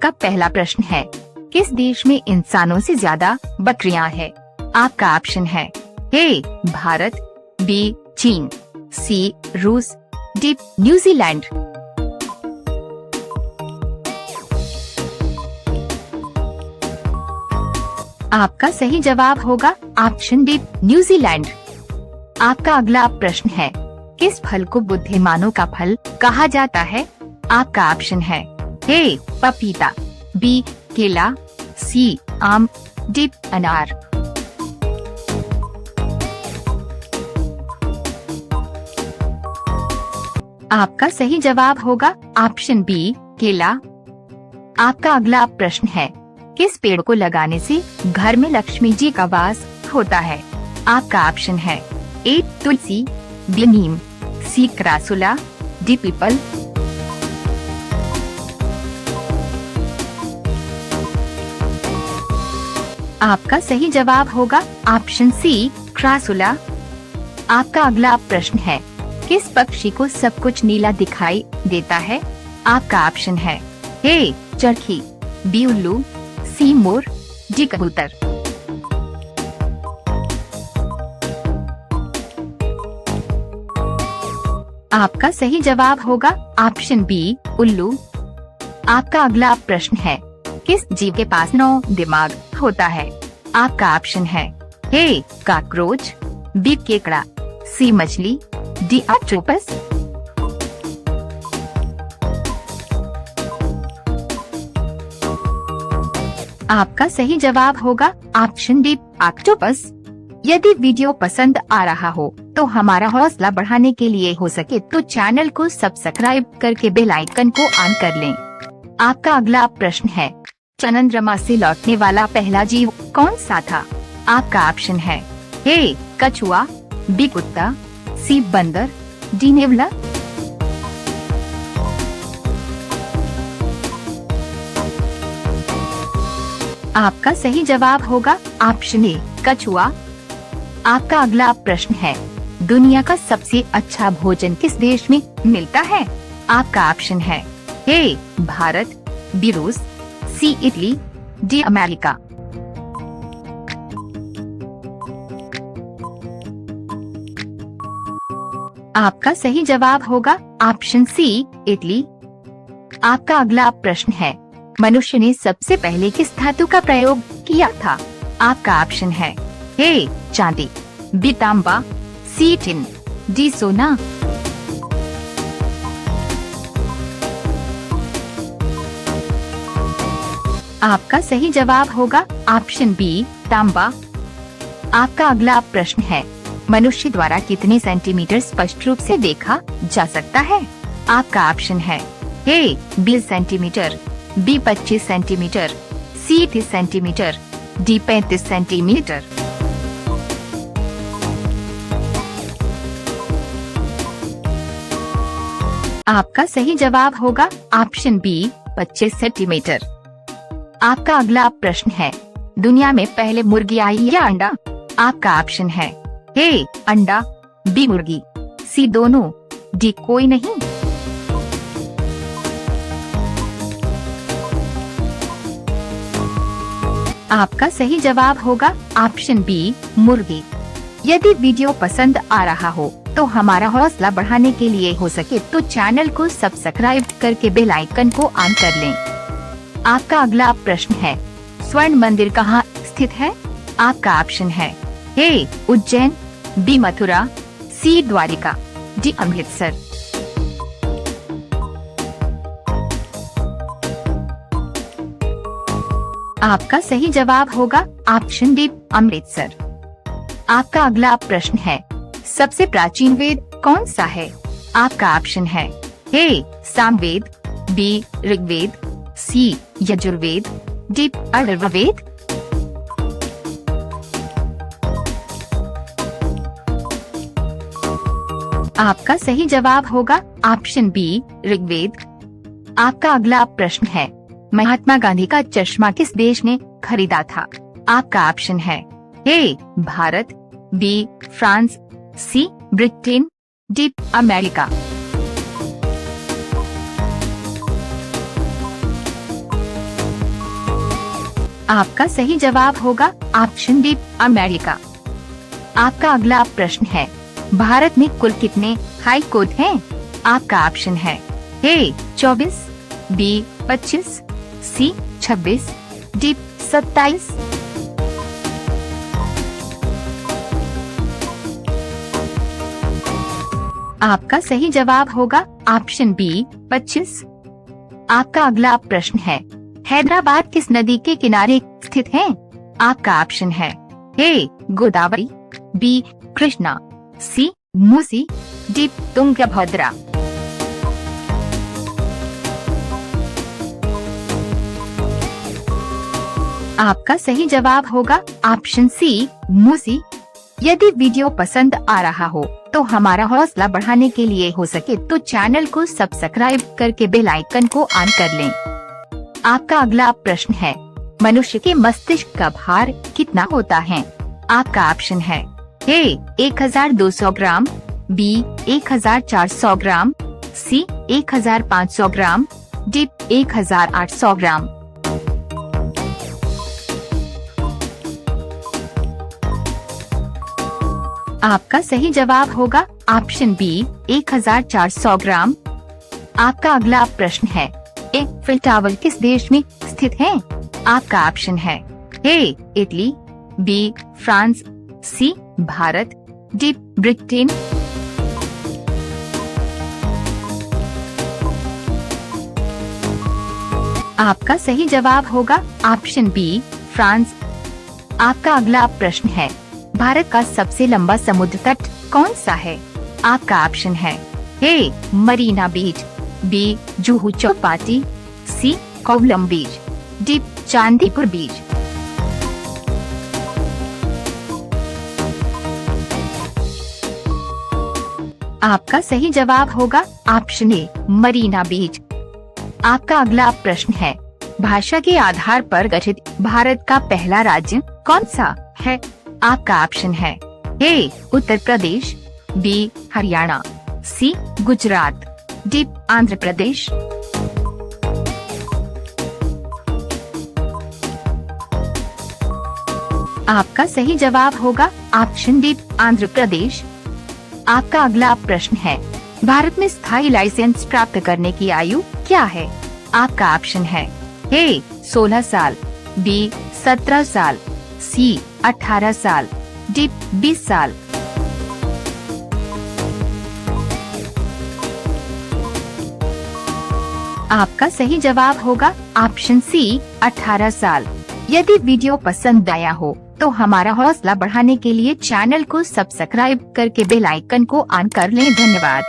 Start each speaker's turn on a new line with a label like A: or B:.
A: आपका पहला प्रश्न है, किस देश में इंसानों से ज्यादा बकरियां हैं? आपका ऑप्शन है ए भारत, बी चीन, सी रूस, डी न्यूजीलैंड। आपका सही जवाब होगा ऑप्शन डी न्यूजीलैंड। आपका अगला प्रश्न है, किस फल को बुद्धिमानों का फल कहा जाता है? आपका ऑप्शन है ए पपीता, बी केला, सी आम, डी अनार। आपका सही जवाब होगा ऑप्शन बी केला। आपका अगला प्रश्न है, किस पेड़ को लगाने से घर में लक्ष्मी जी का वास होता है? आपका ऑप्शन है ए तुलसी, बी नीम, सी क्रासुला, डी पीपल। आपका सही जवाब होगा ऑप्शन सी क्रासुला। आपका अगला प्रश्न है, किस पक्षी को सब कुछ नीला दिखाई देता है? आपका ऑप्शन है ए चरखी, बी उल्लू, सी मोर, डी कबूतर। आपका सही जवाब होगा ऑप्शन बी उल्लू। आपका अगला प्रश्न है, किस जीव के पास 9 दिमाग होता है? आपका ऑप्शन है ए कॉकरोच, बी केकड़ा, सी मछली, डी ऑक्टोपस। आपका सही जवाब होगा ऑप्शन डी ऑक्टोपस। यदि वीडियो पसंद आ रहा हो तो हमारा हौसला बढ़ाने के लिए हो सके तो चैनल को सब्सक्राइब करके बेल आइकन को ऑन कर लें। आपका अगला प्रश्न है, चंद्रमा से लौटने वाला पहला जीव कौन सा था? आपका ऑप्शन है ए कछुआ, बी कुत्ता, सी बंदर, डी नेवला। आपका सही जवाब होगा ऑप्शन ए कछुआ। आपका अगला प्रश्न है, दुनिया का सबसे अच्छा भोजन किस देश में मिलता है? आपका ऑप्शन है ए भारत, बी रूस, सी इटली, डी अमेरिका। आपका सही जवाब होगा ऑप्शन सी इटली। आपका अगला प्रश्न है, मनुष्य ने सबसे पहले किस धातु का प्रयोग किया था? आपका ऑप्शन है ए चांदी, बी तांबा, सी टिन, डी सोना। आपका सही जवाब होगा ऑप्शन बी तांबा। आपका अगला प्रश्न है, मनुष्य द्वारा कितने सेंटीमीटर स्पष्ट रूप से देखा जा सकता है? आपका ऑप्शन है ए 20 सेंटीमीटर, बी 25 सेंटीमीटर, सी 30 सेंटीमीटर, डी 35 सेंटीमीटर। आपका सही जवाब होगा ऑप्शन बी 25 सेंटीमीटर। आपका अगला प्रश्न है, दुनिया में पहले मुर्गी आई या अंडा? आपका ऑप्शन है ए अंडा, बी मुर्गी, सी दोनों, डी कोई नहीं। आपका सही जवाब होगा ऑप्शन बी मुर्गी। यदि वीडियो पसंद आ रहा हो तो हमारा हौसला बढ़ाने के लिए हो सके तो चैनल को सब्सक्राइब करके बेल आइकन को ऑन कर लें। आपका अगला प्रश्न है, स्वर्ण मंदिर कहाँ स्थित है? आपका ऑप्शन है ए उज्जैन, बी मथुरा, सी द्वारिका, डी अमृतसर। आपका सही जवाब होगा ऑप्शन डी अमृतसर। आपका अगला प्रश्न है, सबसे प्राचीन वेद कौन सा है? आपका ऑप्शन है ए सामवेद, बी ऋग्वेद, सी यजुर्वेद, डी अथर्ववेद। आपका सही जवाब होगा ऑप्शन बी ऋग्वेद। आपका अगला प्रश्न है, महात्मा गांधी का चश्मा किस देश ने खरीदा था? आपका ऑप्शन है ए भारत, बी फ्रांस, सी ब्रिटेन, डी अमेरिका। आपका सही जवाब होगा ऑप्शन डी अमेरिका। आपका अगला प्रश्न है, भारत में कुल कितने हाई कोर्ट हैं? आपका ऑप्शन है ए 24, बी 25, सी 26, डी 27। आपका सही जवाब होगा ऑप्शन बी 25। आपका अगला प्रश्न है, हैदराबाद किस नदी के किनारे स्थित है? आपका ऑप्शन है ए गोदावरी, बी कृष्णा, सी मूसी, डी तुंगभद्रा। आपका सही जवाब होगा ऑप्शन सी मूसी। यदि वीडियो पसंद आ रहा हो तो हमारा हौसला बढ़ाने के लिए हो सके तो चैनल को सब्सक्राइब करके बेल आइकन को ऑन कर लें। आपका अगला प्रश्न है, मनुष्य के मस्तिष्क का भार कितना होता है? आपका ऑप्शन है ए 1200 ग्राम, बी 1400 ग्राम, सी 1500 ग्राम, डी 1800 ग्राम। आपका सही जवाब होगा ऑप्शन बी 1400 ग्राम। आपका अगला प्रश्न है, एफिल टावर किस देश में स्थित है? आपका ऑप्शन है A Italy, B France, C Bharat, D Britain. आपका सही जवाब होगा ऑप्शन बी फ्रांस। आपका अगला प्रश्न है, भारत का सबसे लंबा समुद्र तट कौन सा है? आपका ऑप्शन है ए मरीना बीच, बी जुहू चौपाटी, सी कोवलम बीच, डी चांदीपुर बीच। आपका सही जवाब होगा ऑप्शन ए मरीना बीच। आपका अगला प्रश्न है, भाषा के आधार पर गठित भारत का पहला राज्य कौन सा है? आपका ऑप्शन है ए उत्तर प्रदेश, बी हरियाणा, सी गुजरात, डी आंध्र प्रदेश। आपका सही जवाब होगा ऑप्शन डी आंध्र प्रदेश। आपका अगला प्रश्न है, भारत में स्थायी लाइसेंस प्राप्त करने की आयु क्या है? आपका ऑप्शन है ए 16 साल, बी 17 साल, सी 18 साल, डी 20 साल। आपका सही जवाब होगा ऑप्शन सी 18 साल। यदि वीडियो पसंद आया हो तो हमारा हौसला बढ़ाने के लिए चैनल को सब्सक्राइब करके बेल आइकन को ऑन कर लें। धन्यवाद।